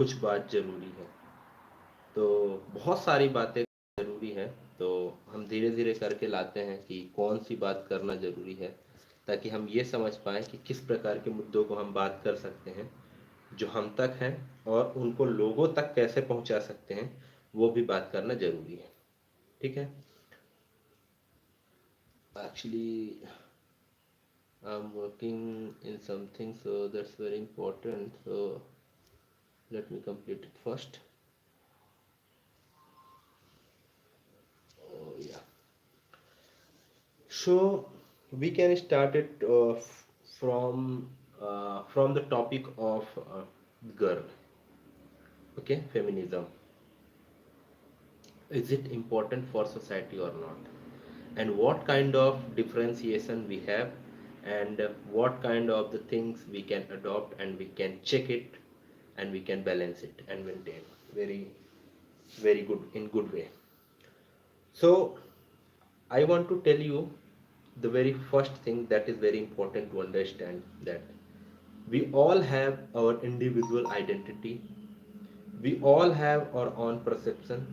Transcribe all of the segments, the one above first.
कुछ बात जरूरी है। तो बहुत सारी बातें जरूरी है। तो हम धीरे धीरे करके लाते हैं कि कौन सी बात करना जरूरी है, ताकि हम ये समझ पाएँ कि किस प्रकार के मुद्दों को हम बात कर सकते हैं जो हम तक हैं, और उनको लोगों तक कैसे पहुंचा सकते हैं, वो भी बात करना जरूरी है। ठीक है। Actually I'm working in something, so that's very important. So let me complete it first. Oh yeah. So we can start it from the topic of girl. Okay, feminism. Is it important for society or not? And what kind of differentiation we have, and what kind of the things we can adopt, and we can check it, and we can balance it and maintain very very good in good way. So I want to tell you the very first thing that is very important to understand, that we all have our individual identity, we all have our own perception,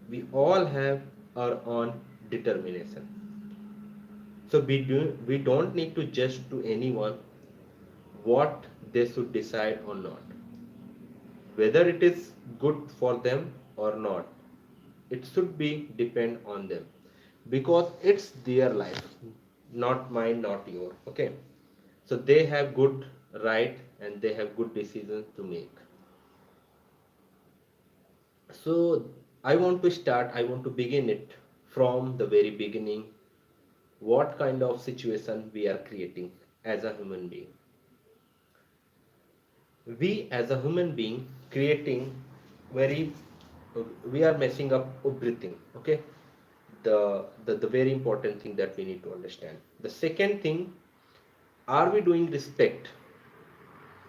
we all have our own determination. So we don't need to judge to anyone what they should decide or not, whether it is good for them or not. It should be depend on them, because it's their life, not mine, not your. Okay, so they have good right and they have good decisions to make. So I want to begin it from the very beginning. What kind of situation we are creating as a human being? We as a human being creating very, we are messing up everything. Okay, the very important thing that we need to understand. The second thing, are we doing respect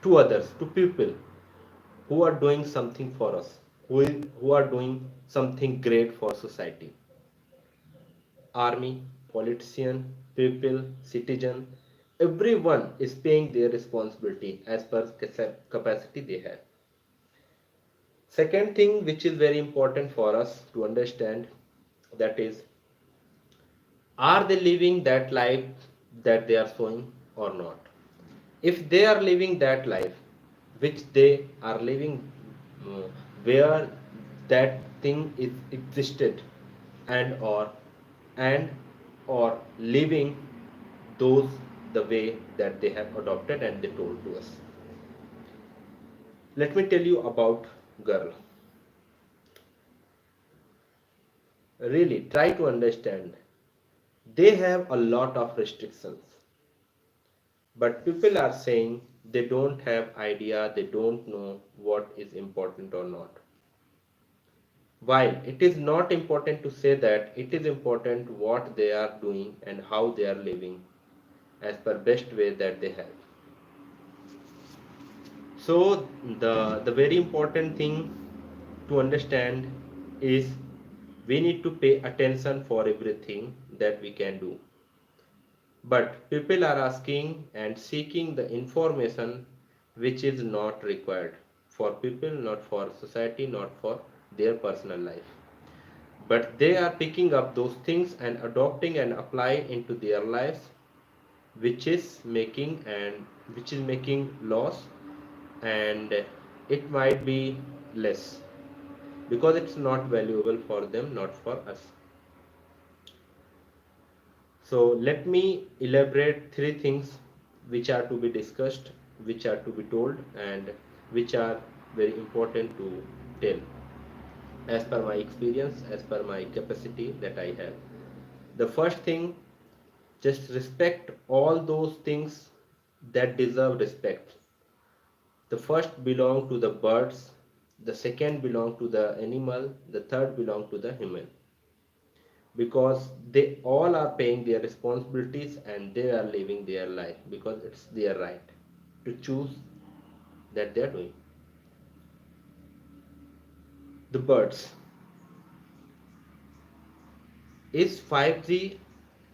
to others, to people who are doing something for us, who are doing something great for society? Army, politician, people, citizen, everyone is paying their responsibility as per capacity they have. Second thing which is very important for us to understand, that is, are they living that life that they are showing or not? If they are living that life which they are living, uh, where that thing is existed, and or living those the way that they have adopted and they told to us. Let me tell you about girl. Really try to understand, they have a lot of restrictions, but people are saying they don't have idea, they don't know what is important or not. While it is not important to say that, it is important what they are doing and how they are living as per best way that they have. So the very important thing to understand is, we need to pay attention for everything that we can do. But people are asking and seeking the information which is not required for people, not for society, not for their personal life. But they are picking up those things and adopting and applying into their lives, which is making loss, and it might be less, because it's not valuable for them, not for us. So let me elaborate three things which are to be discussed, which are to be told, and which are very important to tell as per my experience, as per my capacity that I have. The first thing, just respect all those things that deserve respect. The first belong to the birds, the second belong to the animal, the third belong to the human, because they all are paying their responsibilities and they are living their life, because it's their right to choose that they are doing. The birds, is 5G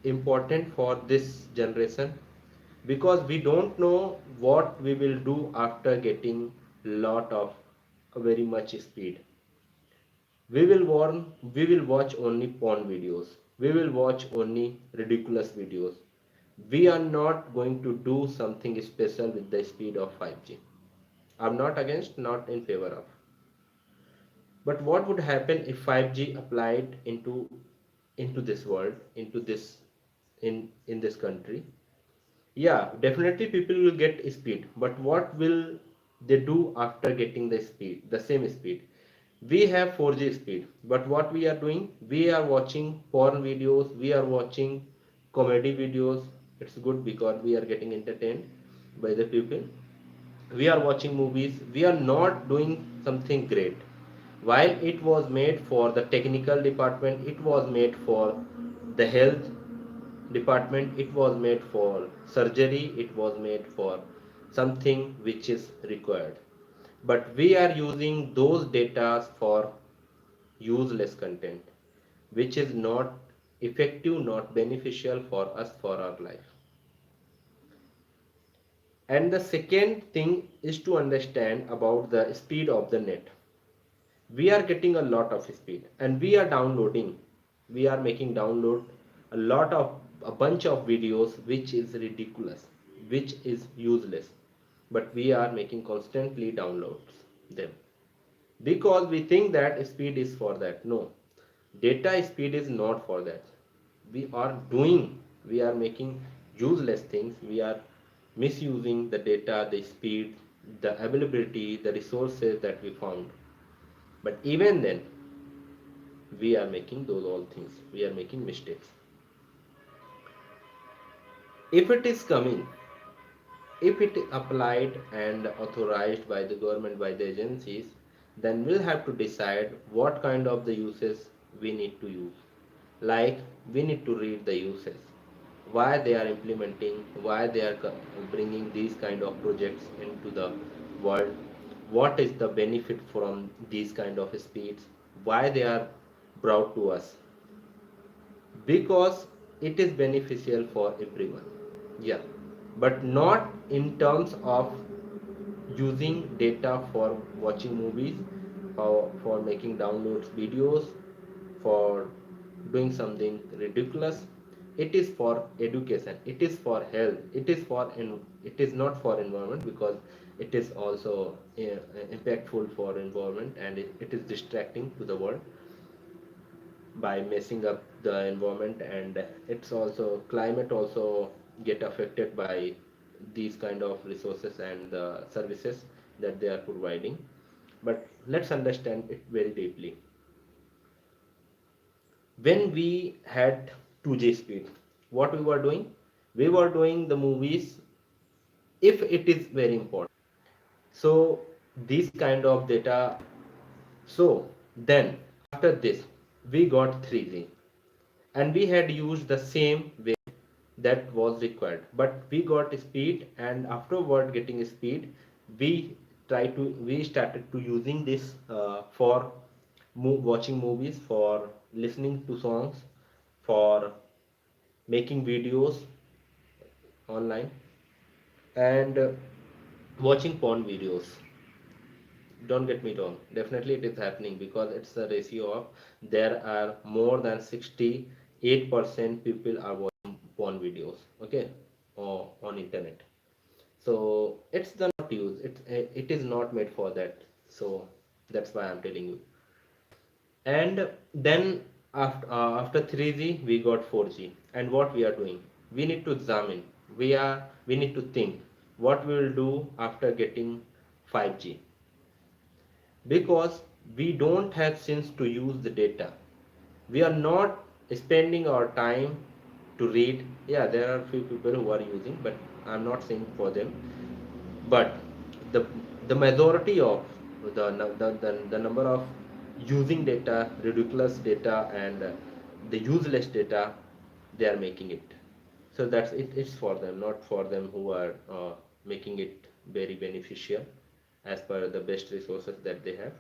important for this generation? Because we don't know what we will do after getting lot of a very much speed. We will watch only porn videos. We will watch only ridiculous videos. We are not going to do something special with the speed of 5G. I'm not against, not in favor of. But what would happen if 5G applied into this world, into this in this country? Yeah, definitely people will get speed, but what will they do after getting the speed, the same speed? We have 4G speed, but what we are doing? We are watching porn videos, we are watching comedy videos. It's good because we are getting entertained by the people. We are watching movies. We are not doing something great. While it was made for the technical department, it was made for the health department, it was made for surgery, it was made for something which is required. But we are using those data for useless content, which is not effective, not beneficial for us, for our life. And the second thing is to understand about the speed of the net. We are getting a lot of speed and we are downloading, we are making download a lot of, a bunch of videos which is ridiculous, which is useless, but we are making constantly downloads them because we think that speed is for that. No, data speed is not for that. We are doing, we are making useless things. We are misusing the data, the speed, the availability, the resources that we found. But even then, we are making those all things. We are making mistakes. If it is coming, if it is applied and authorized by the government, by the agencies, then we'll have to decide what kind of the uses we need to use. Like we need to read the uses, why they are implementing, why they are bringing these kind of projects into the world, what is the benefit from these kind of speeds, why they are brought to us, because it is beneficial for everyone. Yeah, but not in terms of using data for watching movies, for making downloads videos, for doing something ridiculous. It is for education, it is for health, it is for it is not for environment, because it is also impactful for environment, and it is distracting to the world by messing up the environment, and it's also climate also get affected by these kind of resources and the services that they are providing. But let's understand it very deeply. When we had 2G speed, what we were doing, we were doing the movies if it is very important. So these kind of data. So then after this we got 3G, and we had used the same way that was required, but we got speed, and afterward getting speed, we started to using this for watching movies, for listening to songs, for making videos online, and watching porn videos. Don't get me wrong, definitely it is happening, because it's a ratio of, there are more than 68% people are watching porn videos, okay, or on internet. So it's the not use, it is not made for that. So that's why I'm telling you. And then after 3G we got 4G, and what we are doing, we need to examine, we need to think what we will do after getting 5G, because we don't have sense to use the data. We are not spending our time to read. Yeah, there are few people who are using, but I'm not saying for them. But the the majority of the number of using data, ridiculous data, and the useless data, they are making it. So that's it, it's for them, not for them who are making it very beneficial as per the best resources that they have.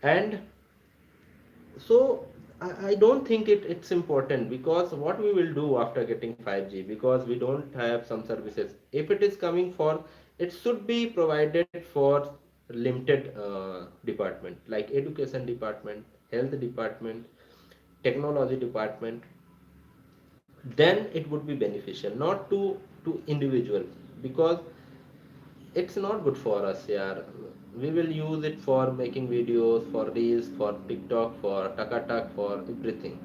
And so I don't think it's important, because what we will do after getting 5G, because we don't have some services, if it is coming for, it should be provided for limited department like education department, health department, technology department, then it would be beneficial, not to individual, because it's not good for us. Yeah, we will use it for making videos, for reels, for TikTok, for takatak, for everything.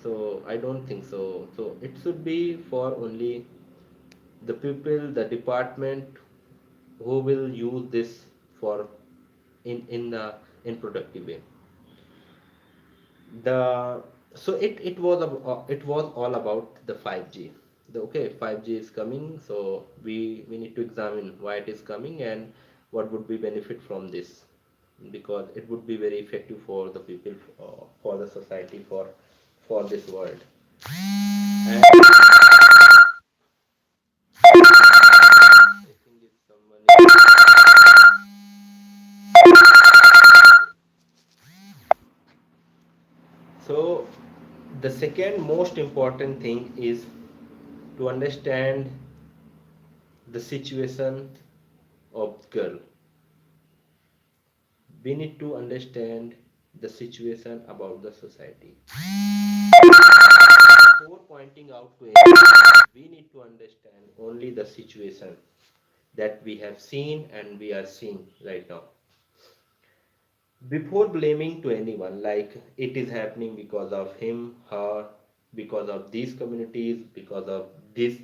So I don't think so. So it should be for only the people, the department who will use this for in the in productive way. The so it was all about the 5G. The okay, 5G is coming, so we need to examine why it is coming and what would be benefit from this, because it would be very effective for the people, for the society, for this world. And I think it's someone so the second most important thing is to understand the situation of girl. We need to understand the situation about the society. Before pointing out to anyone, we need to understand only the situation that we have seen and we are seeing right now. Before blaming to anyone, like it is happening because of him, her, because of these communities, because of this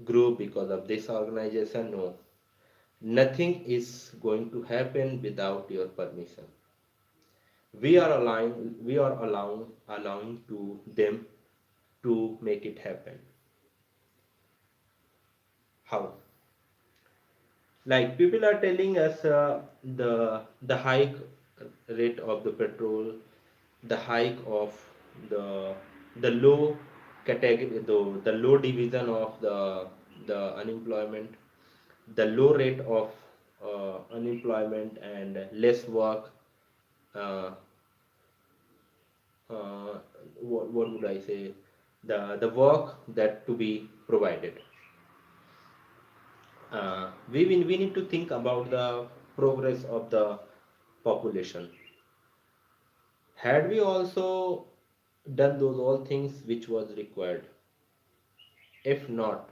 group, because of this organization, no. Nothing is going to happen without your permission. We are allowing to them to make it happen. How? Like people are telling us the hike rate of the petrol, the hike of the the low category, the low division of the unemployment, the low rate of unemployment and less work. Uh, what would I say? The work that to be provided. We need to think about the progress of the population. Had we also done those all things which was required? If not,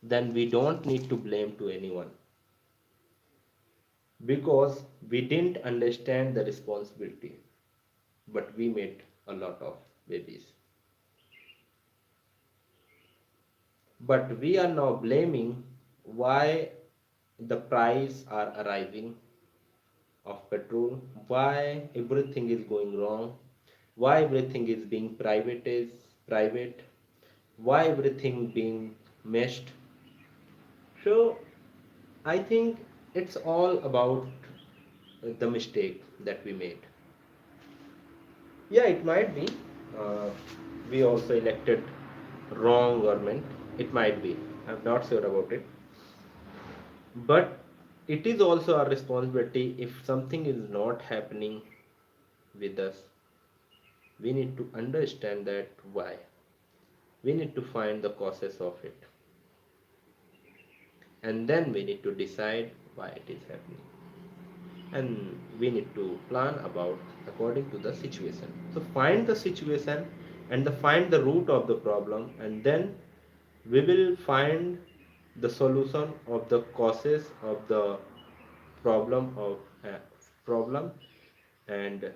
then we don't need to blame to anyone, because we didn't understand the responsibility, but we made a lot of babies. But we are now blaming why the price are arising of petrol, why everything is going wrong, why everything is being private, why everything being meshed. So I think it's all about the mistake that we made. Yeah, it might be. Uh, we also elected wrong government. It might be. I'm not sure about it. But it is also our responsibility. If something is not happening with us, we need to understand that why. We need to find the causes of it. And then we need to decide why it is happening. And we need to plan about according to the situation. So find the situation and find the root of the problem, and then we will find the solution of the causes of the problem of problem, and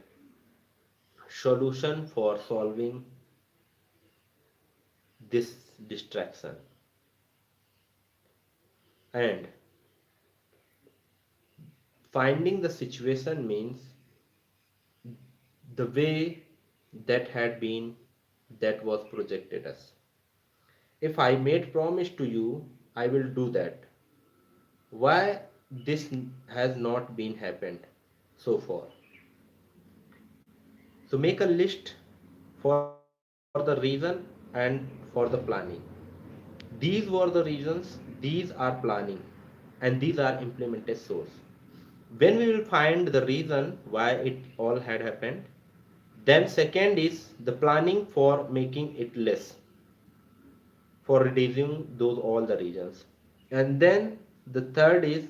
solution for solving this distraction. And finding the situation means the way that had been, that was projected us. If I made promise to you, I will do that. Why this has not been happened so far? So make a list for the reason and for the planning. These were the reasons, these are planning, and these are implemented source. When we will find the reason why it all had happened, then second is the planning for making it less, for reducing those all the regions. And then the third is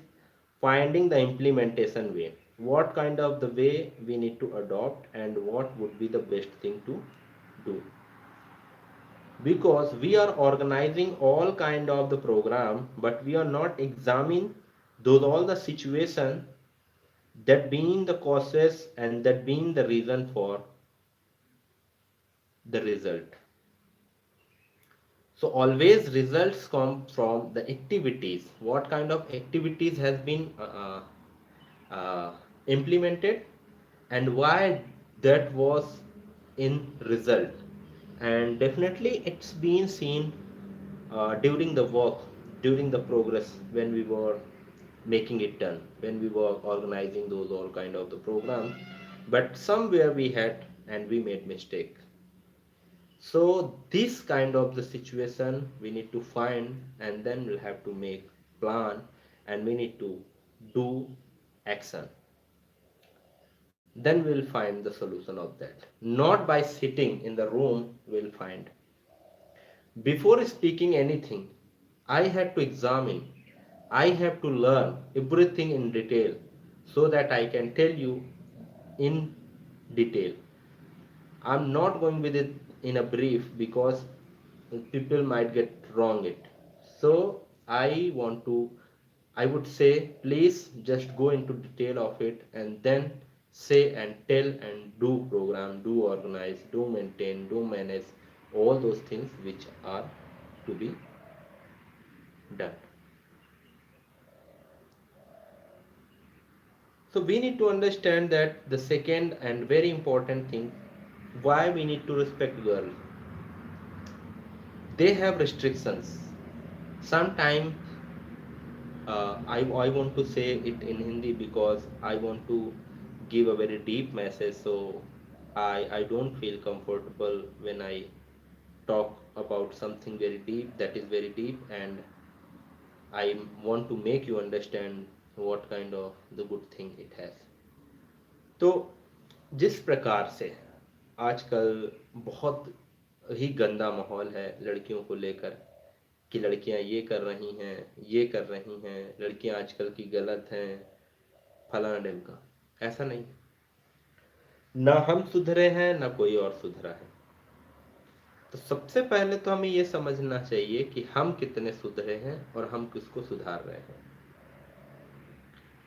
finding the implementation way, what kind of the way we need to adopt and what would be the best thing to do, because we are organizing all kind of the program but we are not examining those all the situation that being the causes and that being the reason for the result. So always results come from the activities, what kind of activities has been uh, implemented and why that was in result. And definitely it's been seen during the work, during the progress, when we were making it done, when we were organizing those all kind of the programs, but somewhere we had and we made mistake. So this kind of the situation we need to find, and then we'll have to make plan and we need to do action. Then we'll find the solution of that. Not by sitting in the room we'll find. Before speaking anything, I had to examine, I have to learn everything in detail so that I can tell you in detail. I'm not going with it in a brief because people might get wrong it. So I would say, please just go into detail of it and then say and tell and do program, do organize, do maintain, do manage all those things which are to be done. So we need to understand that the second and very important thing, why we need to respect girls. They have restrictions. Sometimes I want to say it in Hindi because I want to give a very deep message. So I don't feel comfortable when I talk about something very deep, that is very deep, and I want to make you understand what kind of the good thing it has. तो जिस प्रकार से आजकल बहुत ही गंदा माहौल है लड़कियों को लेकर कि लड़कियां ये कर रही हैं, ये कर रही हैं, लड़कियां आजकल की गलत हैं, फलाना ढिमका, ऐसा नहीं। ना हम सुधरे हैं ना कोई और सुधरा है। तो सबसे पहले तो हमें ये समझना चाहिए कि हम कितने सुधरे हैं और हम किसको सुधार रहे हैं।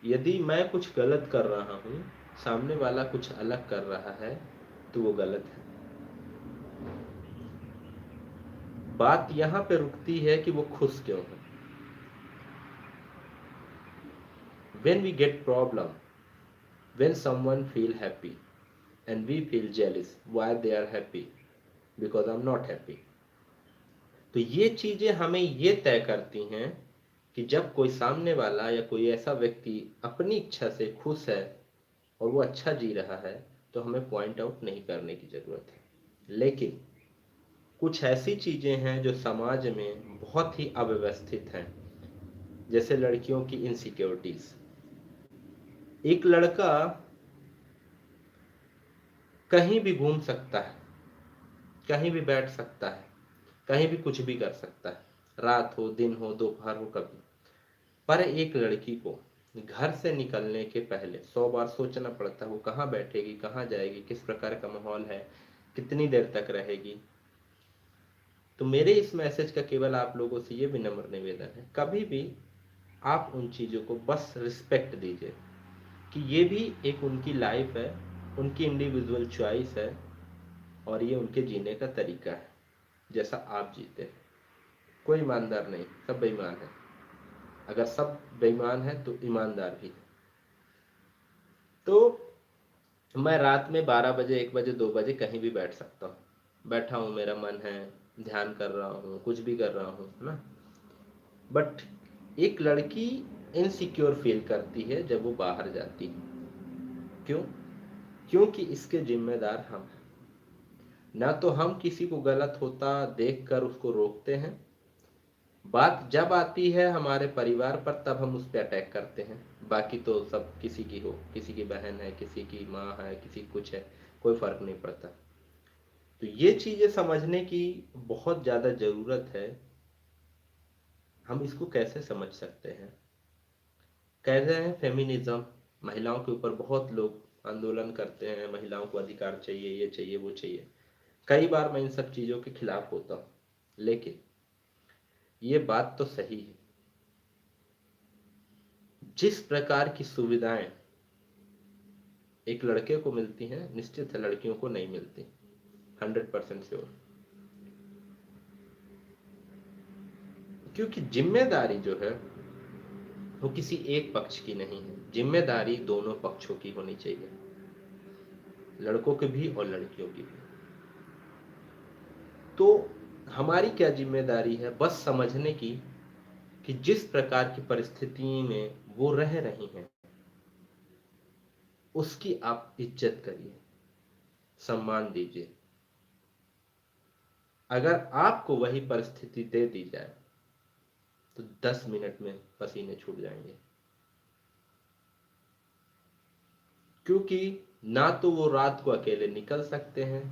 यदि मैं कुछ गलत कर रहा हूं, सामने वाला कुछ अलग कर रहा है, तो वो गलत है। बात यहां पे रुकती है कि वो खुश क्यों है। When we get problem, when someone feel happy and we feel jealous, why they are happy, because I'm not happy. तो ये चीजें हमें ये तय करती हैं कि जब कोई सामने वाला या कोई ऐसा व्यक्ति अपनी इच्छा से खुश है और वो अच्छा जी रहा है, तो हमें पॉइंट आउट नहीं करने की जरूरत है। लेकिन कुछ ऐसी चीजें हैं जो समाज में बहुत ही अव्यवस्थित हैं, जैसे लड़कियों की इनसिक्योरिटीज। एक लड़का कहीं भी घूम सकता है, कहीं भी बैठ सकता है, कहीं भी कुछ भी कर सकता है, रात हो, दिन हो, दोपहर हो, कभी। पर एक लड़की को घर से निकलने के पहले 100 बार सोचना पड़ता है, वो कहाँ बैठेगी, कहाँ जाएगी, किस प्रकार का माहौल है, कितनी देर तक रहेगी। तो मेरे इस मैसेज का केवल आप लोगों से ये विनम्र निवेदन है, कभी भी आप उन चीज़ों को बस रिस्पेक्ट दीजिए कि ये भी एक उनकी लाइफ है, उनकी इंडिविजुअल चॉइस है और ये उनके जीने का तरीका है, जैसा आप जीते हैं। कोई ईमानदार नहीं, सब बेईमान है। अगर सब बेईमान है तो ईमानदार भी है। तो मैं रात में 12 बजे, 1 बजे, 2 बजे कहीं भी बैठ सकता हूँ, बैठा हूँ, मेरा मन है, ध्यान कर रहा हूँ, कुछ भी कर रहा हूँ, है ना। बट एक लड़की इनसिक्योर फील करती है जब वो बाहर जाती है। क्यों? क्योंकि इसके जिम्मेदार हम हैं। ना तो हम किसी को गलत होता देखकर उसको रोकते हैं, बात जब आती है हमारे परिवार पर तब हम उस पर अटैक करते हैं। बाकी तो सब किसी की हो, किसी की बहन है, किसी की माँ है, किसी कुछ है, कोई फर्क नहीं पड़ता। तो ये चीजें समझने की बहुत ज्यादा जरूरत है। हम इसको कैसे समझ सकते हैं? कह रहे हैं फेमिनिज्म, महिलाओं के ऊपर बहुत लोग आंदोलन करते हैं, महिलाओं को अधिकार चाहिए, ये चाहिए, वो चाहिए। कई बार मैं इन सब चीज़ों के खिलाफ होता हूँ, लेकिन ये बात तो सही है, जिस प्रकार की सुविधाएं एक लड़के को मिलती हैं, निश्चित है लड़कियों को नहीं मिलती, 100% श्योर। क्योंकि जिम्मेदारी जो है वो किसी एक पक्ष की नहीं है, जिम्मेदारी दोनों पक्षों की होनी चाहिए, लड़कों की भी और लड़कियों की भी। तो हमारी क्या जिम्मेदारी है, बस समझने की कि जिस प्रकार की परिस्थिति में वो रह रही हैं उसकी आप इज्जत करिए, सम्मान दीजिए। अगर आपको वही परिस्थिति दे दी जाए तो 10 मिनट में पसीने छूट जाएंगे, क्योंकि ना तो वो रात को अकेले निकल सकते हैं,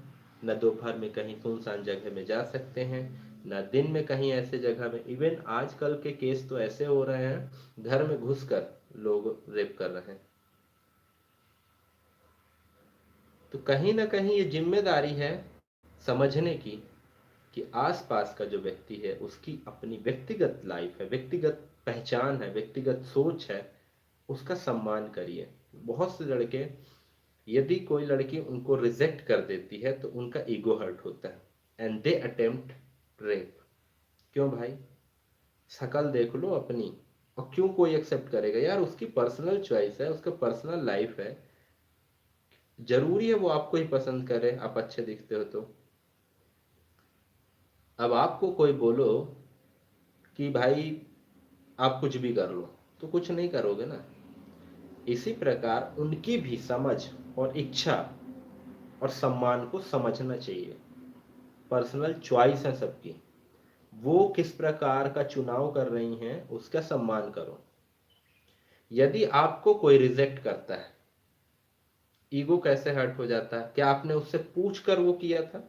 ना दोपहर में कहीं सुनसान जगह में जा सकते हैं, ना दिन में कहीं ऐसे जगह में। इवन आजकल के केस तो ऐसे हो रहे हैं घर में घुसकर लोग रेप कर रहे हैं। तो कहीं ना कहीं ये जिम्मेदारी है समझने की कि आसपास का जो व्यक्ति है उसकी अपनी व्यक्तिगत लाइफ है, व्यक्तिगत पहचान है, व्यक्तिगत सोच है, उसका सम्मान करिए। बहुत से लड़के, यदि कोई लड़की उनको रिजेक्ट कर देती है तो उनका ईगो हर्ट होता है एंड दे अटेम्प्ट रेप। क्यों भाई, शक्ल देख लो अपनी, और क्यों कोई एक्सेप्ट करेगा यार, उसकी पर्सनल चॉइस है, उसका पर्सनल लाइफ है, जरूरी है वो आपको ही पसंद करे, आप अच्छे दिखते हो तो। अब आपको कोई बोलो कि भाई आप कुछ भी कर लो, तो कुछ नहीं करोगे ना। इसी प्रकार उनकी भी समझ और इच्छा और सम्मान को समझना चाहिए। पर्सनल चॉइस है सबकी, वो किस प्रकार का चुनाव कर रही हैं उसका सम्मान करो। यदि आपको कोई रिजेक्ट करता है, ईगो कैसे हर्ट हो जाता है? क्या आपने उससे पूछ कर वो किया था?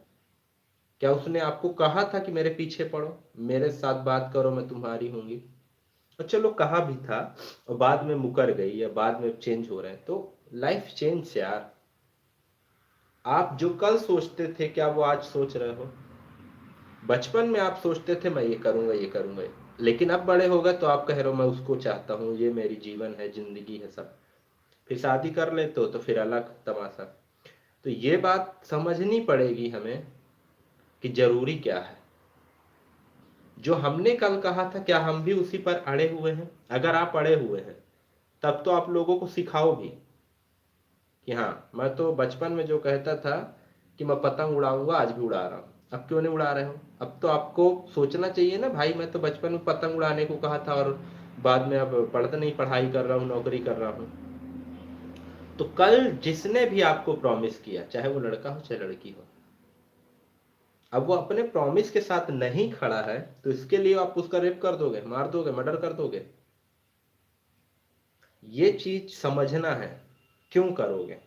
क्या उसने आपको कहा था कि मेरे पीछे पड़ो, मेरे साथ बात करो, मैं तुम्हारी होंगी? और चलो कहा भी था और बाद में मुकर गई या बाद में चेंज हो रहे हैं, तो लाइफ चेंज यार। आप जो कल सोचते थे क्या वो आज सोच रहे हो? बचपन में आप सोचते थे मैं ये करूंगा, ये करूंगा, लेकिन अब बड़े हो गए तो आप कह रहे हो मैं उसको चाहता हूँ, ये मेरी जीवन है, जिंदगी है सब। फिर शादी कर लेते हो तो फिर अलग तमाशा। तो ये बात समझनी पड़ेगी हमें कि जरूरी क्या है। जो हमने कल कहा था क्या हम भी उसी पर अड़े हुए हैं? अगर आप अड़े हुए हैं तब तो आप लोगों को सिखाओ भी कि हाँ, मैं तो बचपन में जो कहता था कि मैं पतंग उड़ाऊंगा आज भी उड़ा रहा हूँ, अब क्यों नहीं उड़ा रहे हो? अब तो आपको सोचना चाहिए ना भाई, मैं तो बचपन में पतंग उड़ाने को कहा था और बाद में अब पढ़ते नहीं, पढ़ाई कर रहा हूँ, नौकरी कर रहा हूँ। तो कल जिसने भी आपको प्रॉमिस किया, चाहे वो लड़का हो चाहे लड़की हो, अब वो अपने प्रॉमिस के साथ नहीं खड़ा है तो इसके लिए आप उसका रेप कर दोगे, मार दोगे, मर्डर कर दोगे? ये चीज समझना है, क्यों करोगे?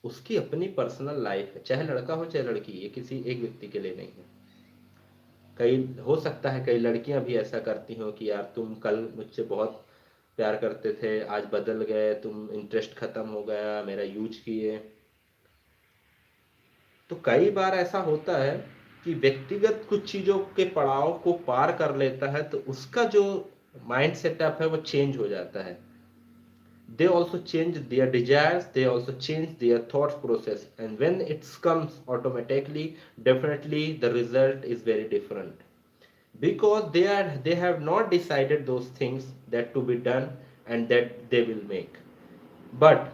उसकी अपनी पर्सनल लाइफ है, चाहे लड़का हो चाहे लड़की, ये किसी एक व्यक्ति के लिए नहीं है। कई हो सकता है कई लड़कियां भी ऐसा करती हो कि यार तुम कल मुझसे बहुत प्यार करते थे, आज बदल गए, तुम इंटरेस्ट खत्म हो गया, मेरा यूज किए। तो कई बार ऐसा होता है कि व्यक्तिगत कुछ चीजों के पड़ाव को पार कर लेता है तो उसका जो माइंड सेटअप है वो चेंज हो जाता है। They also change their desires, they also change their thought process, and when it comes automatically, definitely the result is very different, because they have not decided those things that to be done and that they will make. But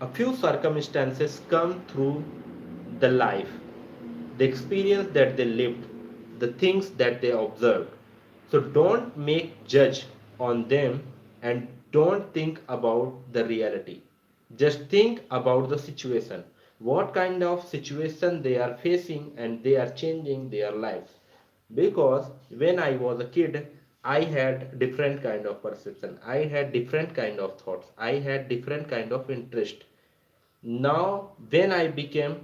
a few circumstances come through the life, the experience that they lived, the things that they observed. So don't make judge on them and don't think about the reality. Just think about the situation. What kind of situation they are facing and they are changing their lives. Because when I was a kid, I had different kind of perception. I had different kind of thoughts. I had different kind of interest. Now when I became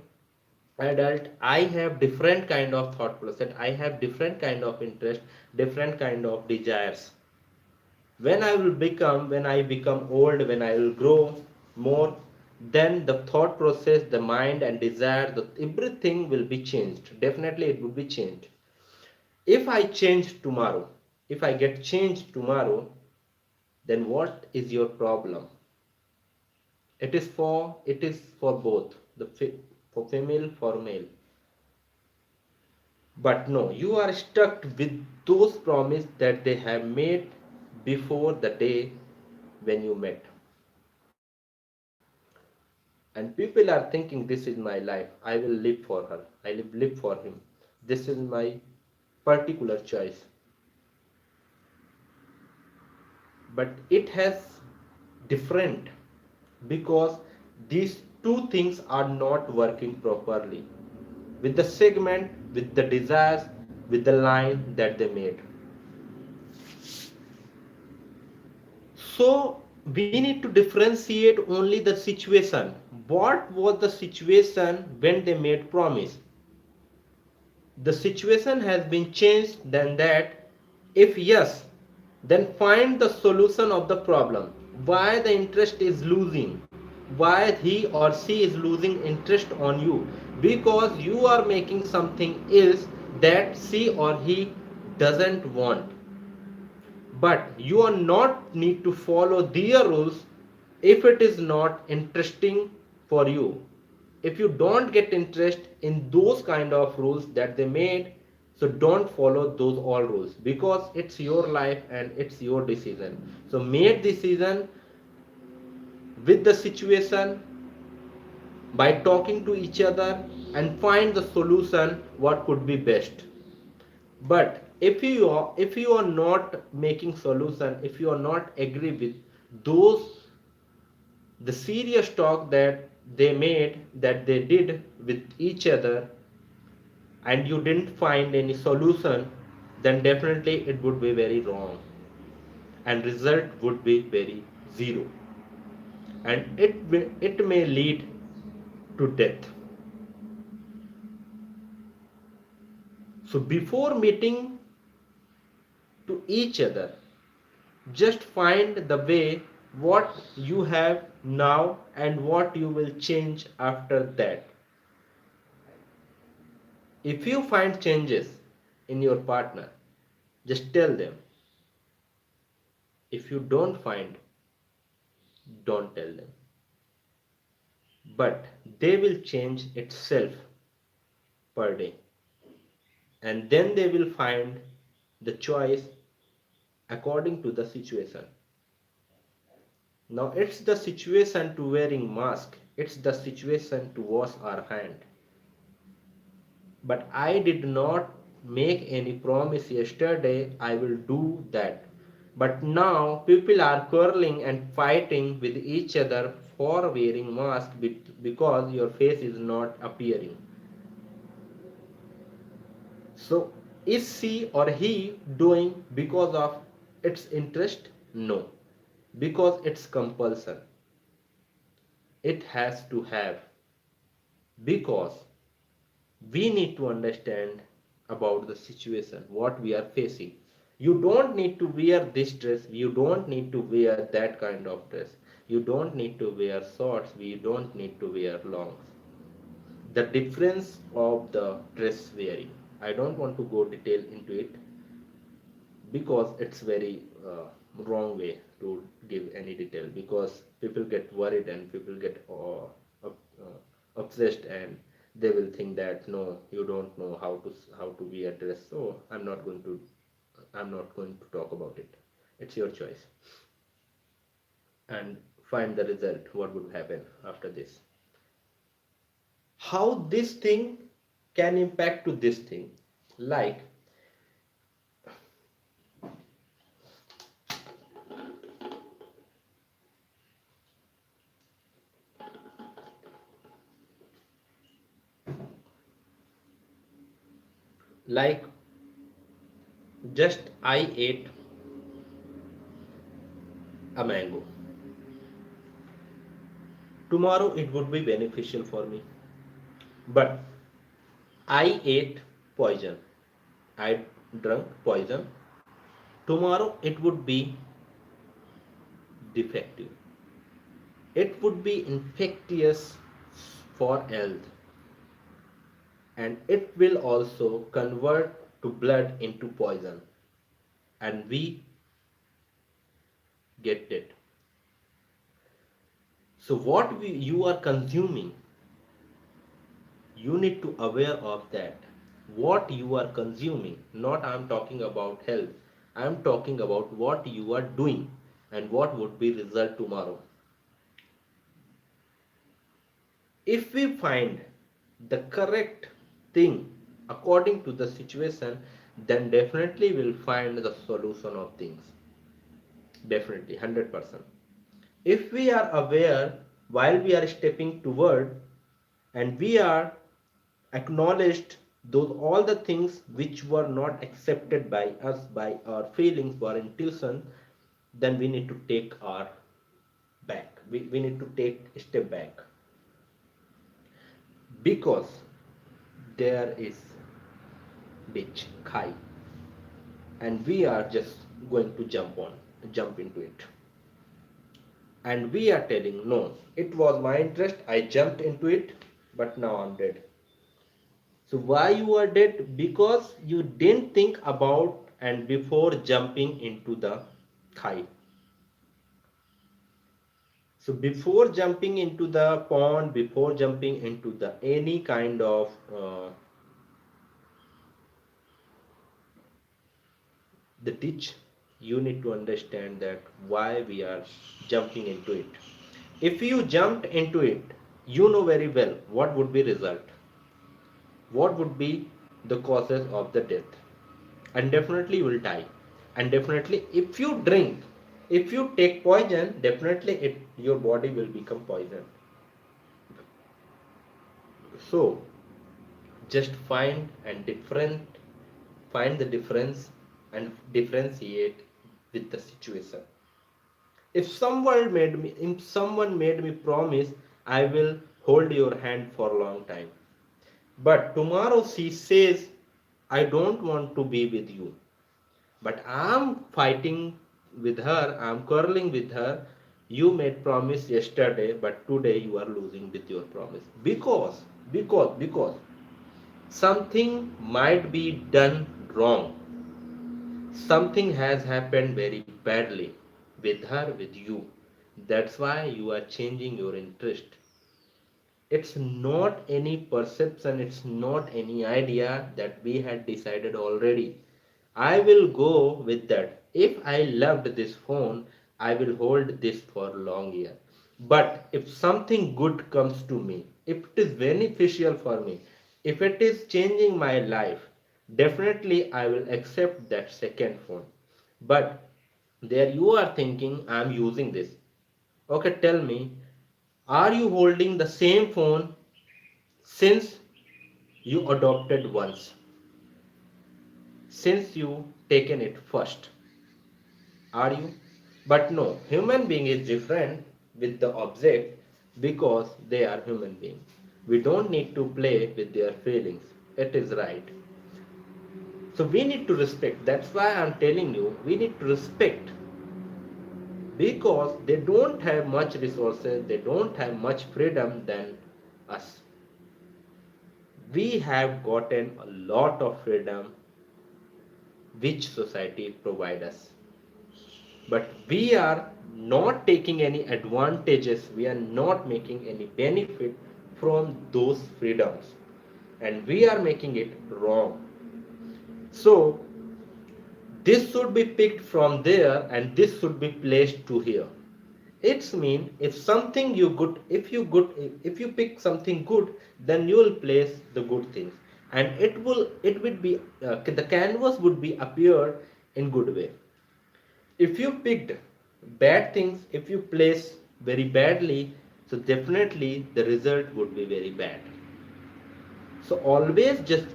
adult, I have different kind of thought process, I have different kind of interest, different kind of desires. When I become old, when I will grow more, then the thought process, the mind and desire, everything will be changed. Definitely it will be changed. If I change tomorrow, if I get changed tomorrow, then what is your problem? It is for both, for female, for male. But no, you are stuck with those promises that they have made before the day when you met. And people are thinking, this is my life. I will live for her. I will live for him. This is my particular choice. But it has different, because these two things are not working properly with the segment, with the desires, with the line that they made. So we need to differentiate only the situation. What was the situation when they made promise? The situation has been changed, then that, if yes, then find the solution of the problem. Why the interest is losing? Why he or she is losing interest on you? Because you are making something else that she or he doesn't want. But you are not need to follow their rules if it is not interesting for you. If you don't get interest in those kind of rules that they made, so don't follow those all rules, because it's your life and it's your decision. So make decision with the situation, by talking to each other, and find the solution what could be best. But if you are not making solution, if you are not agree with those, the serious talk that they made, that they did with each other, and you didn't find any solution, then definitely it would be very wrong, and result would be very zero, and it may lead to death. So before meeting to each other, just find the way what you have now and what you will change after that. If you find changes in your partner, just tell them. If you don't find, don't tell them. But they will change itself per day. And then they will find the choice according to the situation. Now it's the situation to wearing mask. It's the situation to wash our hand. But I did not make any promise yesterday I will do that. But now people are quarreling and fighting with each other for wearing mask because your face is not appearing. So is she or he doing because of its interest? No. Because it's compulsion. It has to have. Because we need to understand about the situation what we are facing. You don't need to wear this dress, you don't need to wear that kind of dress, you don't need to wear shorts, we don't need to wear longs. The difference of the dress wearing, I don't want to go detail into it, because it's very wrong way to give any detail, because people get worried and people get obsessed, and they will think that no, you don't know how to be addressed. So I'm not going to talk about it. It's your choice, and find the result what would happen after this. How this thing can impact to this thing, like like just I ate a mango. Tomorrow it would be beneficial for me. But I ate poison. I drank poison. Tomorrow it would be defective. It would be infectious for health, and it will also convert to blood into poison, and we get it. So what you are consuming, you need to aware of that. What you are consuming, not I'm talking about health, I'm talking about what you are doing and what would be result tomorrow. If we find the correct thing according to the situation, then definitely we'll find the solution of things, definitely 100%. If we are aware while we are stepping toward, and we are acknowledged those all the things which were not accepted by us, by our feelings, by our intuition, then we need to take our back, we need to take a step back, because there is ditch khai, and we are just going to jump into it, and we are telling no, it was my interest, I jumped into it, but now I'm dead. So why you are dead? Because you didn't think about and before jumping into the khai. So before jumping into the pond, before jumping into the any kind of the ditch, you need to understand that why we are jumping into it. If you jumped into it, you know very well what would be result, what would be the causes of the death, and definitely you will die. And definitely if you drink, if you take poison, definitely your body will become poison. So just find the difference and differentiate with the situation. If someone made me promise, I will hold your hand for a long time, but tomorrow she says, I don't want to be with you, but I'm fighting with her, I'm quarreling with her. You made promise yesterday, but today you are losing with your promise, because something might be done wrong, something has happened very badly with her, with you. That's why you are changing your interest. It's not any perception, it's not any idea that we had decided already. I will go with that. If I loved this phone, I will hold this for long year. But if something good comes to me, if it is beneficial for me, if it is changing my life, definitely I will accept that second phone. But there you are thinking, I am using this. Okay, tell me, are you holding the same phone since you adopted once, since you taken it first? Are you? But no, human being is different with the object, because they are human being. We don't need to play with their feelings. It is right. So we need to respect. That's why I'm telling you, we need to respect, because they don't have much resources, they don't have much freedom than us. We have gotten a lot of freedom which society provide us, but we are not taking any advantages, we are not making any benefit from those freedoms, and we are making it wrong. So this should be picked from there, and this should be placed to here. It's mean, if something you good, if you pick something good, then you will place the good things, and it will be the canvas would be appeared in good way. If you picked bad things, if you place very badly, so definitely the result would be very bad. So always just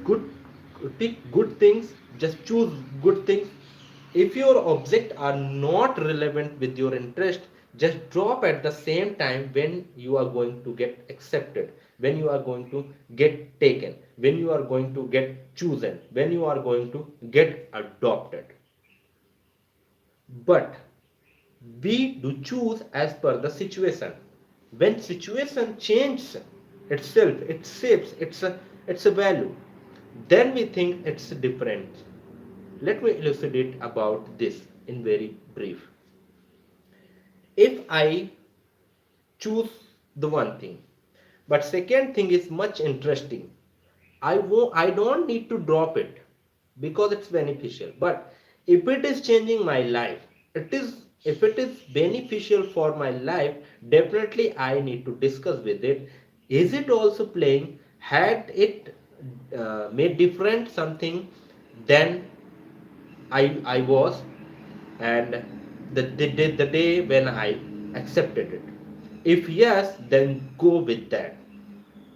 pick good things, just choose good things. If your objects are not relevant with your interest, just drop at the same time when you are going to get accepted, when you are going to get taken, when you are going to get chosen, when you are going to get adopted. But We do choose as per the situation. When situation changes itself, it shapes it's a value, then we think it's different. Let me elucidate about this in very brief. If I choose the one thing, but second thing is much interesting, I don't need to drop it because it's beneficial. But if it is changing my life, it is if it is beneficial for my life, definitely I need to discuss with it. Is it also playing? Had it made different something than I was, and the day when I accepted it. If yes, then go with that.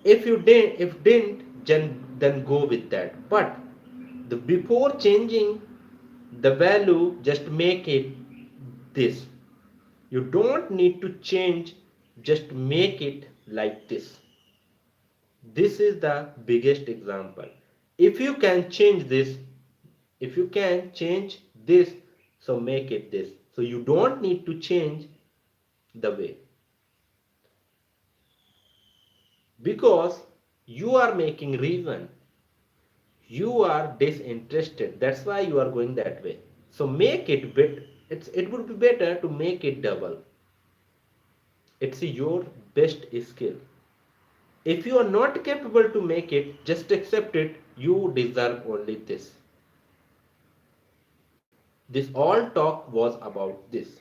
If didn't, then go with that. But the before changing the value, just make it this. You don't need to change, just make it like this. This is the biggest example. If you can change this, if you can change this, so make it this. So you don't need to change the way, because you are making reason, you are disinterested, that's why you are going that way. So make it bit, it would be better to make it double. It's your best skill. If you are not capable to make it, just accept it. You deserve only this. This all talk was about this.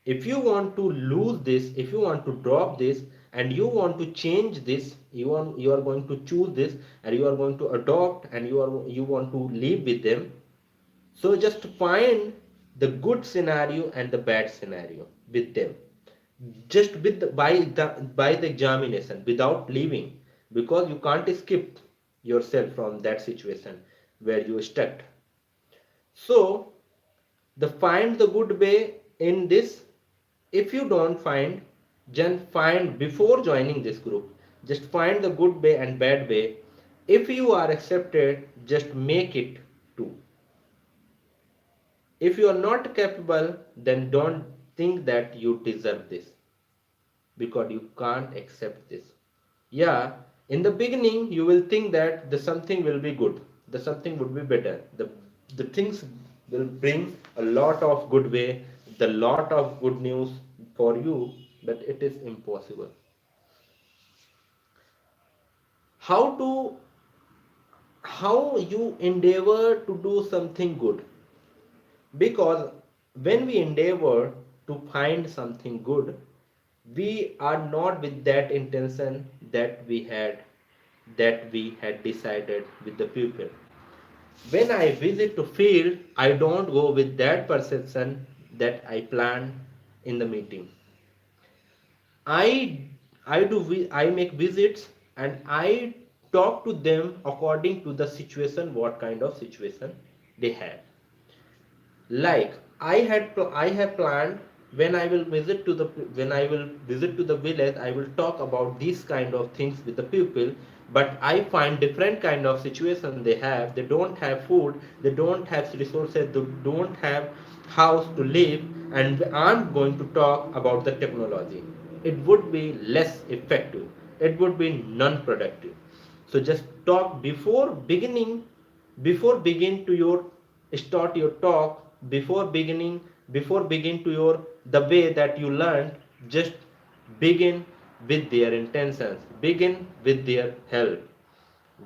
If you want to lose this, if you want to drop this, and you want to change this, you are going to choose this, and you are going to adopt, and you want to live with them. So just find the good scenario and the bad scenario with them. Just with by the examination, without leaving, because you can't escape yourself from that situation where you stuck. So the find the good way in this. If you don't find, then find before joining this group. Just find the good way and bad way. If you are accepted, just make it too. If you are not capable, then don't think that you deserve this, because you can't accept this. Yeah, in the beginning you will think that the something will be good, the something would be better, the things will bring a lot of good way, the lot of good news for you, but it is impossible. How to how you endeavor to do something good, because when we endeavor to find something good, we are not with that intention that we had decided with the pupil. When I visit to field, I don't go with that perception that I planned in the meeting. I make visits, and I talk to them according to the situation, what kind of situation they have. Like I have planned, when I will visit to the when I will visit to the village, I will talk about these kind of things with the people. But I find different kind of situation they have. They don't have food, they don't have resources, they don't have house to live, and I'm going to talk about the technology. It would be less effective, it would be non-productive. So just talk before begin to your start your talk, before begin to your the way that you learned. Just begin with their intentions, begin with their help,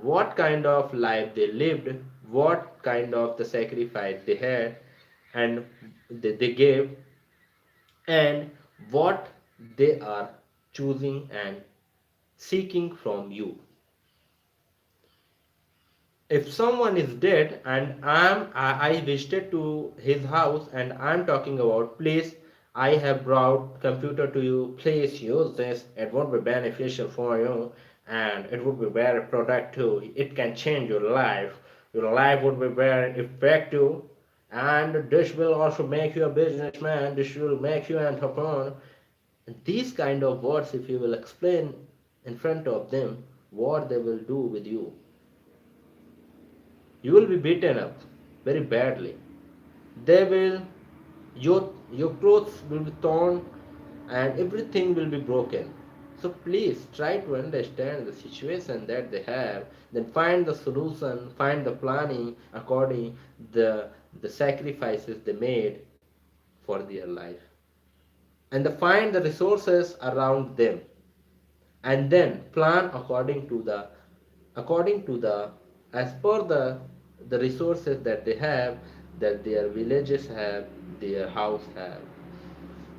what kind of life they lived, what kind of the sacrifice they had, and they gave, and what they are choosing and seeking from you. If someone is dead and I visited to his house, and I'm talking about, please, I have brought computer to you, please use this, it would be beneficial for you, and it would be very productive, it can change your life would be very effective, and this will also make you a businessman, this will make you an entrepreneur. And these kind of words, if you will explain in front of them, what they will do with you, you will be beaten up very badly. They will, your your clothes will be torn, and everything will be broken. So please try to understand the situation that they have, then find the solution, find the planning according the the sacrifices they made for their life, and find the resources around them, and then plan according to the as per the resources that they have, that their villages have, their house have.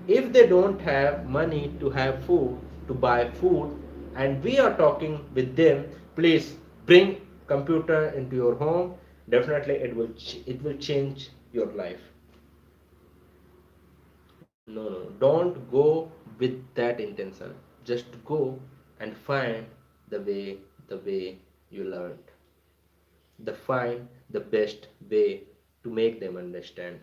If they don't have money to have food, to buy food, and we are talking with them, please bring computer into your home. Definitely it will change your life. No, don't go with that intention. Just go and find the way you learned, the find the best way to make them understand.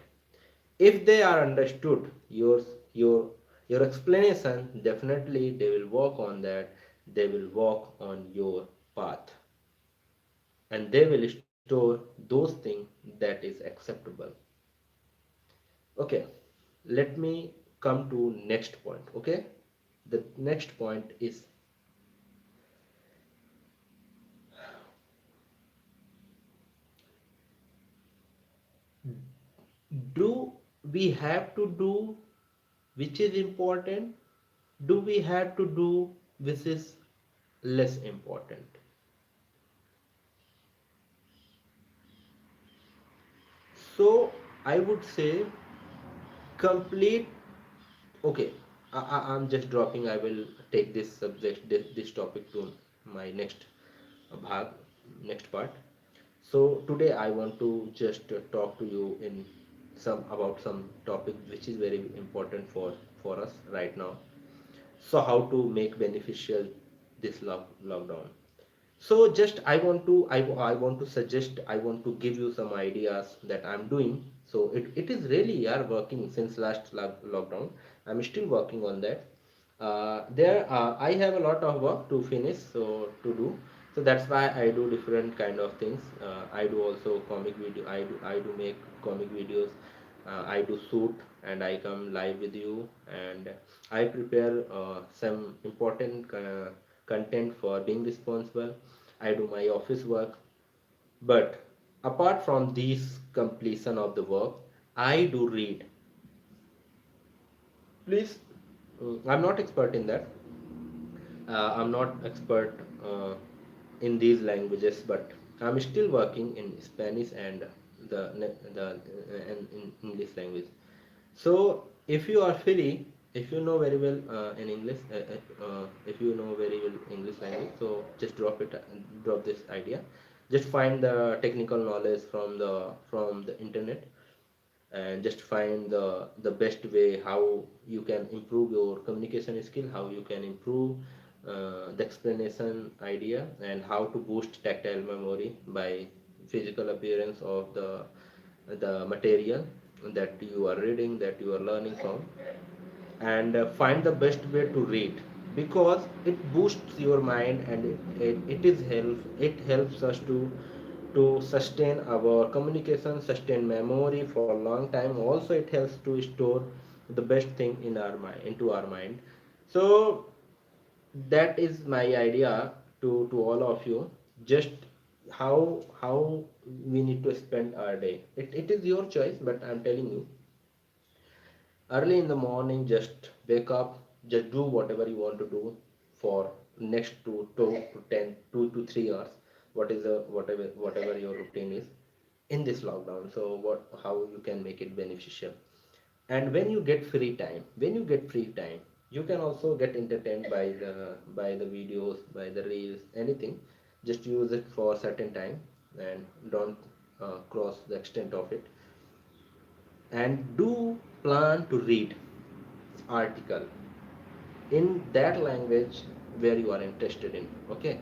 If they are understood your your explanation, definitely they will work on that. They will walk on your path, and they will store those things that is acceptable. Okay, let me come to next point. Okay, the next point is, do we have to do which is important? Do we have to do which is less important? So I would say complete. Okay, I'm just dropping. I will take this subject, this topic to my next bhag, next part. So today I want to just talk to you in some about some topic which is very important for us right now. So how to make beneficial this lockdown. So just I want to suggest, I want to give you some ideas that I'm doing. So it is really are working since last lockdown. I'm still working on that. There I have a lot of work to finish, so to do. So that's why I do different kind of things. I do also comic video. I do make comic videos. I do shoot and I come live with you, and I prepare some important content for being responsible. I do my office work, but apart from this completion of the work, I do read. Please, I'm not expert in that. I'm not expert in these languages, but I'm still working in Spanish and in English language. So if you are free, if you know very well in English, if you know very well English language, so just drop this idea. Just find the technical knowledge from the internet, and just find the best way how you can improve your communication skill, how you can improve the explanation idea, and how to boost tactile memory by physical appearance of the material that you are reading, that you are learning from, and find the best way to read, because it boosts your mind, and it helps us to sustain our communication, sustain memory for a long time. Also it helps to store the best thing in our mind, into our mind. So that is my idea to all of you. Just how we need to spend our day, it is your choice, but I'm telling you, early in the morning, just wake up, just do whatever you want to do for next 2 to 3 hours. What is the whatever your routine is in this lockdown. So what how you can make it beneficial. And when you get free time, you can also get entertained by the videos, by the reels, anything. Just use it for a certain time, and don't cross the extent of it. And do plan to read article in that language where you are interested in. Okay,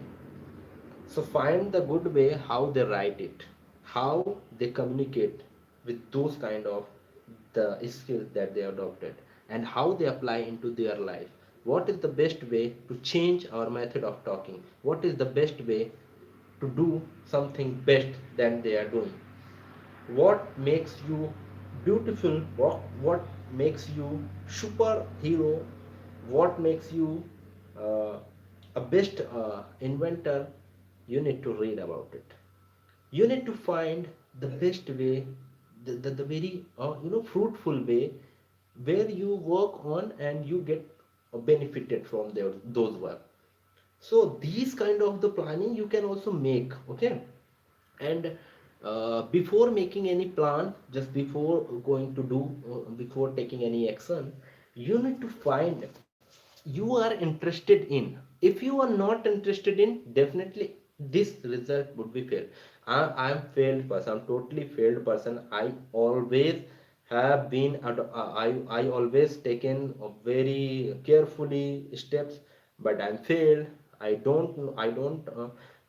so find the good way how they write it, how they communicate with those kind of the skills that they adopted, and how they apply into their life. What is the best way to change our method of talking? What is the best way to do something best than they are doing? What makes you beautiful? What makes you superhero, what makes you uh, a best inventor, you need to read about it. You need to find the best way, the very fruitful way where you work on and you get benefited from those work. So these kind of the planning you can also make, okay. And before making any plan, just before going to do before taking any action, you need to find you are interested in. If you are not interested in, definitely this result would be failed. I'm failed person, I'm totally failed person. I always have been I always taken a very carefully steps, but I'm failed. I don't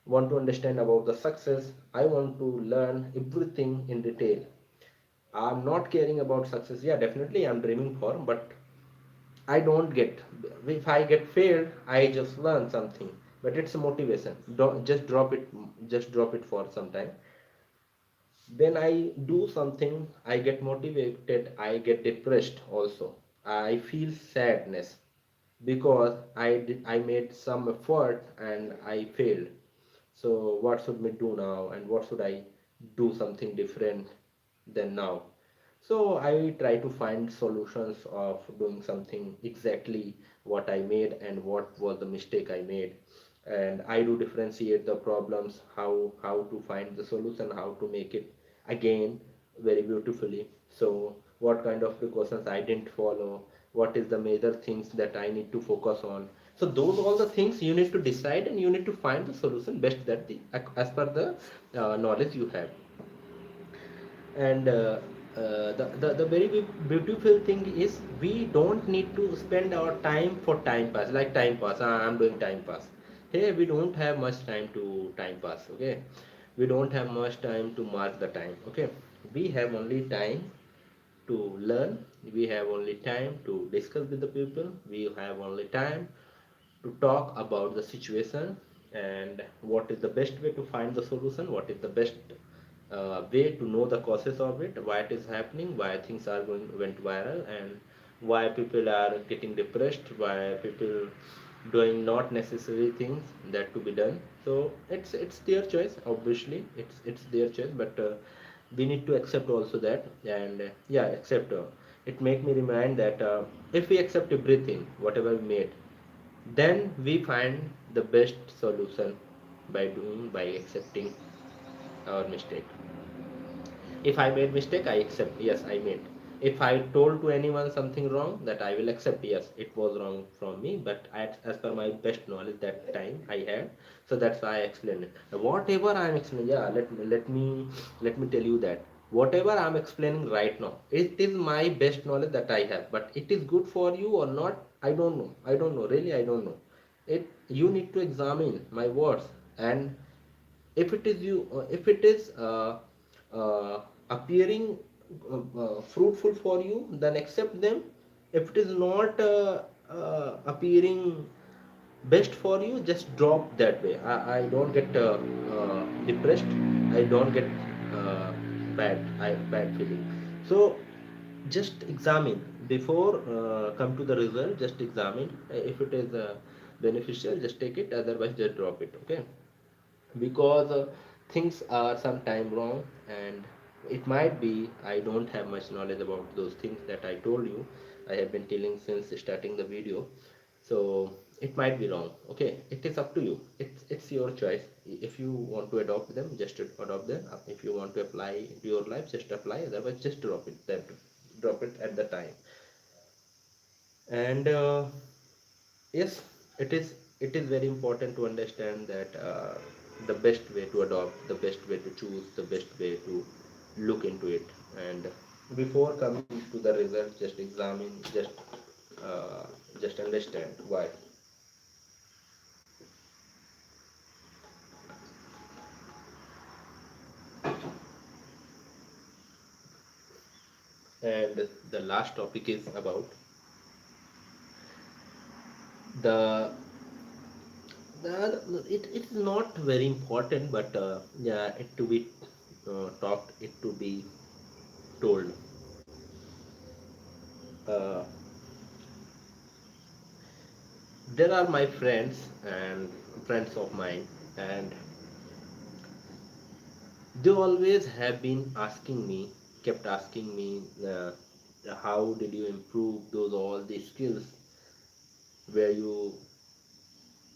want to understand about the success. I want to learn everything in detail. I'm not caring about success. Yeah, definitely I'm dreaming for, but I don't get. If I get failed, I just learn something. But it's a motivation. Don't just drop it. Just drop it for some time. When I do something, I get motivated. I get depressed also. I feel sadness because I made some effort and I failed. So what should we do now? And what should I do something different than now? So I try to find solutions of doing something exactly what I made and what was the mistake I made. And I do differentiate the problems, how to find the solution, how to make it again very beautifully. So what kind of precautions I didn't follow, what is the major things that I need to focus on. So those all the things you need to decide, and you need to find the solution best that the as per the knowledge you have. And the very beautiful thing is we don't need to spend our time for time pass, like time pass. I'm doing time pass. Hey, we don't have much time to time pass, okay. We don't have much time to mark the time, okay. We have only time to learn. We have only time to discuss with the people. We have only time to talk about the situation and what is the best way to find the solution, what is the best way to know the causes of it, why it is happening, why things are going went viral, and why people are getting depressed, why people doing not necessary things that to be done. So it's their choice, obviously it's their choice, but we need to accept also that. And yeah, accept it make me remind that if we accept everything whatever we made, then we find the best solution by doing, by accepting our mistake. If I made mistake, I accept, yes, I made. If I told to anyone something wrong, that I will accept, yes, it was wrong from me, but as per my best knowledge that time I had, so that's why I explained it. Whatever I'm explaining, yeah, let me tell you that whatever I'm explaining right now, it is my best knowledge that I have, but it is good for you or not, I don't know, really, I don't know. It, you need to examine my words, and if it is if it is appearing fruitful for you, then accept them. If it is not appearing best for you, just drop that way. I don't get depressed, I don't get bad feeling. So just examine before come to the result. Just examine. If it is beneficial, just take it, otherwise just drop it, okay. Because things are sometime wrong, and it might be I don't have much knowledge about those things that I told you. I have been telling since starting the video. So it might be wrong, okay. It is up to you. It's your choice. If you want to adopt them, just adopt them. If you want to apply to your life, just apply, otherwise just drop it at the time. And yes, it is very important to understand that the best way to adopt, the best way to choose, the best way to look into it. And before coming to the result, just examine, uh, just understand why. And the last topic is about the it is not very important, but yeah, it to be talked, it to be told. uh, there are my friends and friends of mine, and they always have been asking me, kept asking me, how did you improve those all these skills where you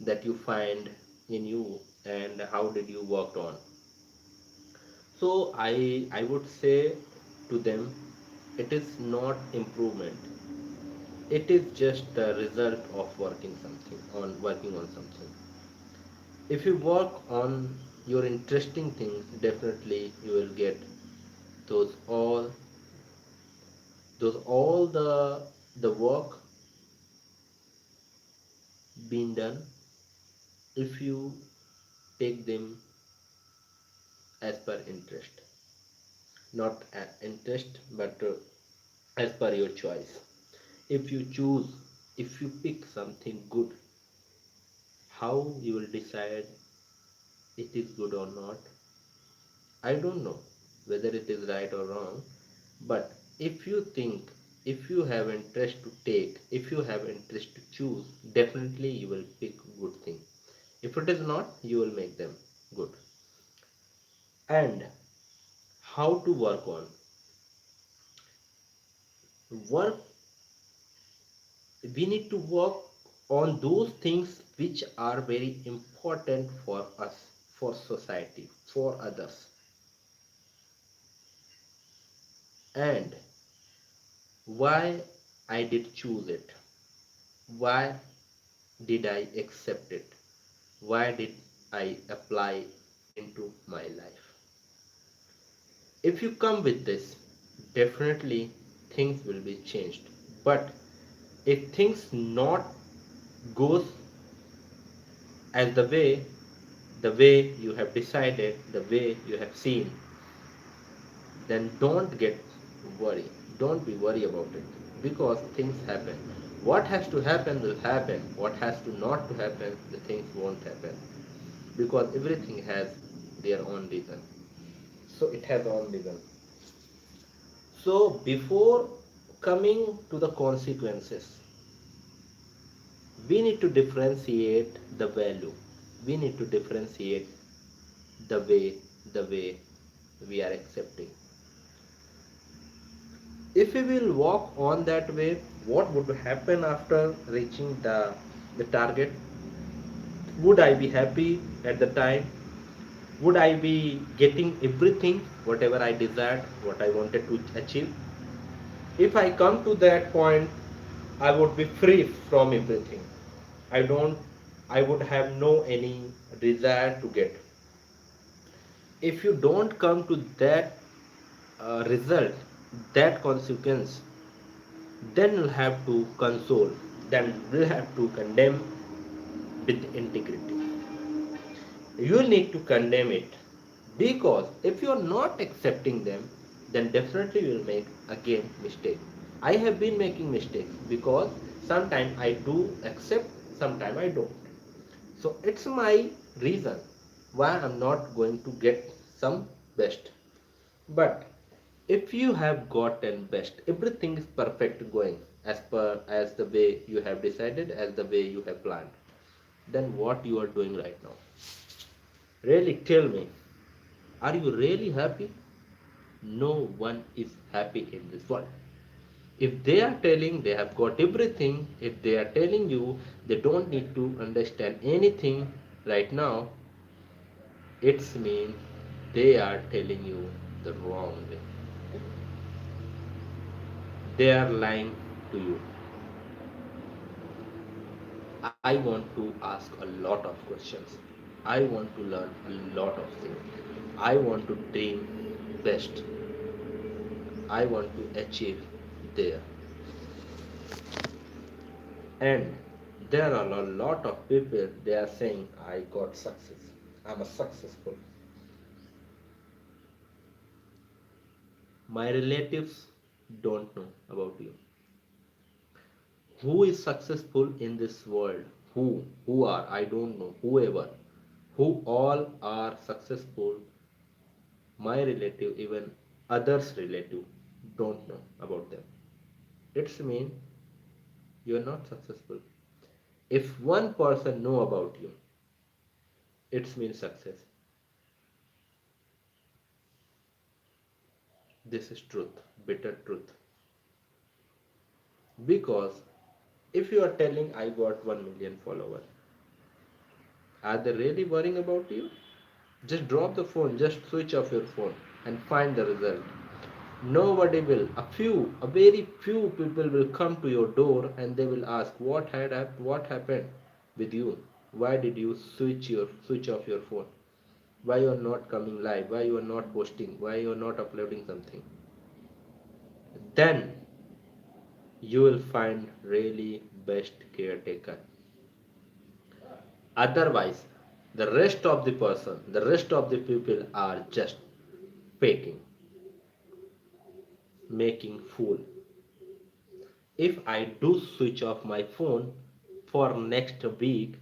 that you find in you, and how did you work on. So I would say to them, it is not improvement, it is just the result of working on something. If you work on your interesting things, definitely you will get those all the work being done if you take them as per interest, not interest, but as per your choice. If you choose, if you pick something good, how you will decide it is good or not, I don't know whether it is right or wrong. But if you think, if you have interest to take, if you have interest to choose, definitely you will pick good thing. If it is not, you will make them good. And how to work on work, we need to work on those things which are very important for us, for society, for others. And why I did choose it, why did I accept it, why did I apply into my life. If you come with this, definitely things will be changed. But if things not goes as the way you have decided, the way you have seen, then don't get worried. Don't be worried about it, because things happen. What has to happen will happen. What has to not to happen, the things won't happen, because everything has their own reason. So it has own reason. So before coming to the consequences, we need to differentiate the value. We need to differentiate the way we are accepting. If we will walk on that way, what would happen after reaching the target? Would I be happy at the time? Would I be getting everything, whatever I desired, what I wanted to achieve? If I come to that point, I would be free from everything. I don't, I would have no any desire to get. If you don't come to that result, that consequence, then you'll have to console, then we'll have to condemn with integrity. You need to condemn it, because if you are not accepting them, then definitely you will make again mistake. I have been making mistakes, because sometimes I do accept, sometimes I don't. So it's my reason why I'm not going to get some best. But if you have gotten best, everything is perfect going as per as the way you have decided, as the way you have planned, then what you are doing right now? Really tell me, are you really happy? No one is happy in this world. If they are telling they have got everything, if they are telling you they don't need to understand anything right now, it's mean they are telling you the wrong way. They are lying to you. I want to ask a lot of questions. I want to learn a lot of things. I want to dream best. I want to achieve there. And there are a lot of people, they are saying I got success. I'm a successful. My relatives don't know about you. Who is successful in this world? Who are? I don't know. Whoever. Who all are successful, my relative, even others' relative, don't know about them. it's mean you're not successful. If one person know about you, it's mean success. This is truth, bitter truth. Because if you are telling I got 1 million followers, are they really worrying about you? Just drop the phone, just switch off your phone and find the result. Nobody will. A very few people will come to your door and they will ask what happened with you? Why did you switch off your phone? Why you are not coming live? Why you are not posting? Why you are not uploading something? Then you will find really best caretaker. Otherwise, the rest of the people are just faking, making fool. If I do switch off my phone for next week,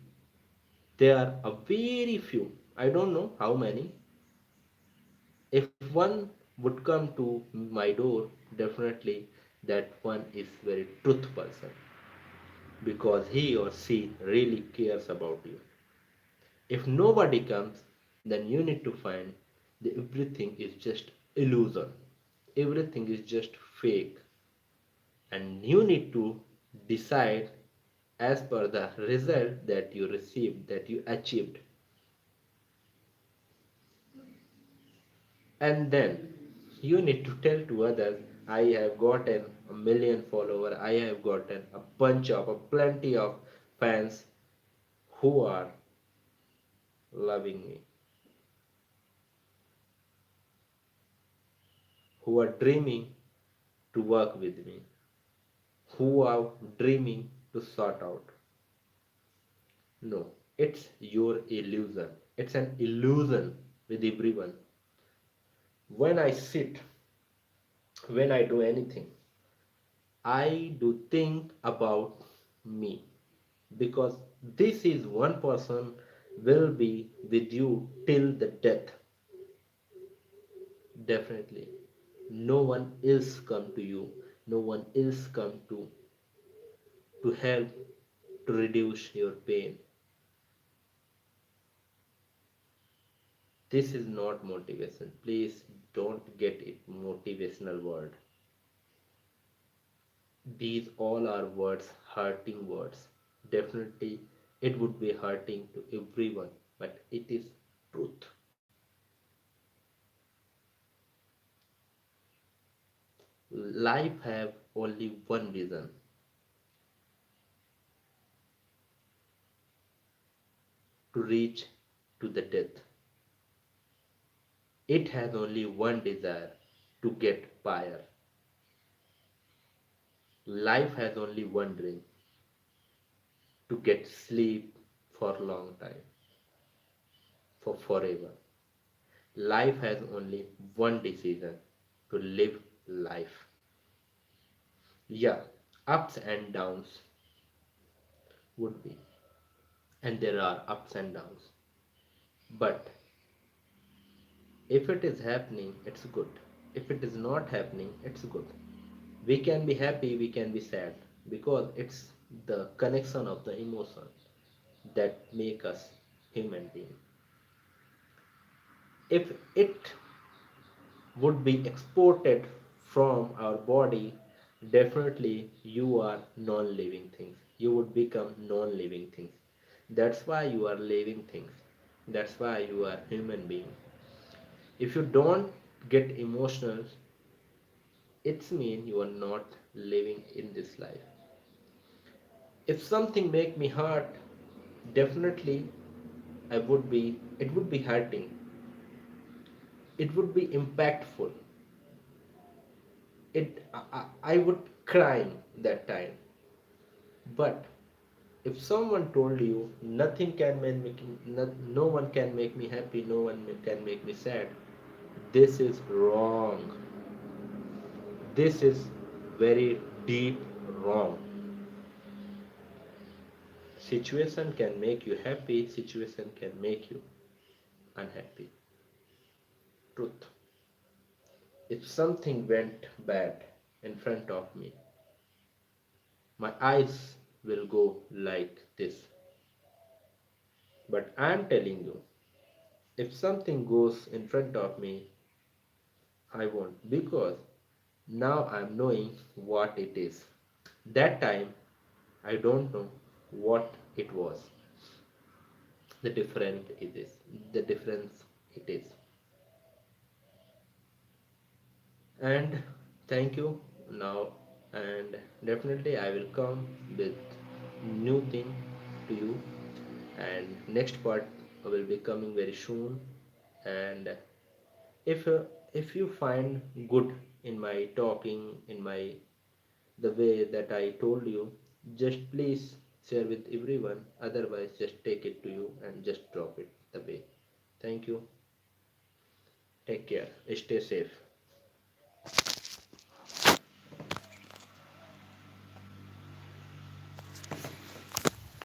there are a very few, I don't know how many. If one would come to my door, definitely that one is very truth person because he or she really cares about you. If nobody comes, then you need to find that everything is just illusion. Everything is just fake. And you need to decide as per the result that you received, that you achieved. And then you need to tell to others, I have gotten a million follower, I have gotten a bunch of, a plenty of fans who are loving me, who are dreaming to work with me, who are dreaming to sort out. No, it's your illusion. It's an illusion with everyone. When I sit, when I do anything, I do think about me because this is one person will be with you till the death. Definitely. No one else come to you. No one else come to help to reduce your pain. This is not motivation. Please don't get it motivational word. These all are words, hurting words. Definitely it would be hurting to everyone, but it is truth. Life have only one reason, to reach to the death. It has only one desire, to get fire. Life has only one dream, to get sleep for a long time, for forever. Life has only one decision, to live life. Yeah, ups and downs would be, and there are ups and downs. But if it is happening, it's good. If it is not happening, it's good. We can be happy, we can be sad, because it's the connection of the emotion that make us human being. If it would be exported from our body, definitely you are non-living things. You would become non-living things. That's why you are living things. That's why you are human being. If you don't get emotional, it's mean you are not living in this life. If something make me hurt, definitely it would be hurting. It would be impactful. I would cry that time. But if someone told you nothing can make me, no one can make me happy, no one can make me sad, this is wrong. This is very deep wrong. Situation can make you happy, situation can make you unhappy. Truth. If something went bad in front of me, my eyes will go like this. But I am telling you, if something goes in front of me, I won't, because now I am knowing what it is. That time I don't know what it was. The different it is. The difference it is. And thank you now, and definitely I will come with new thing to you, and next part will be coming very soon. And if uh, if you find good in my talking, in my the way that I told you, just please share with everyone, otherwise just take it to you and just drop it the way. Thank you. Take care, stay safe.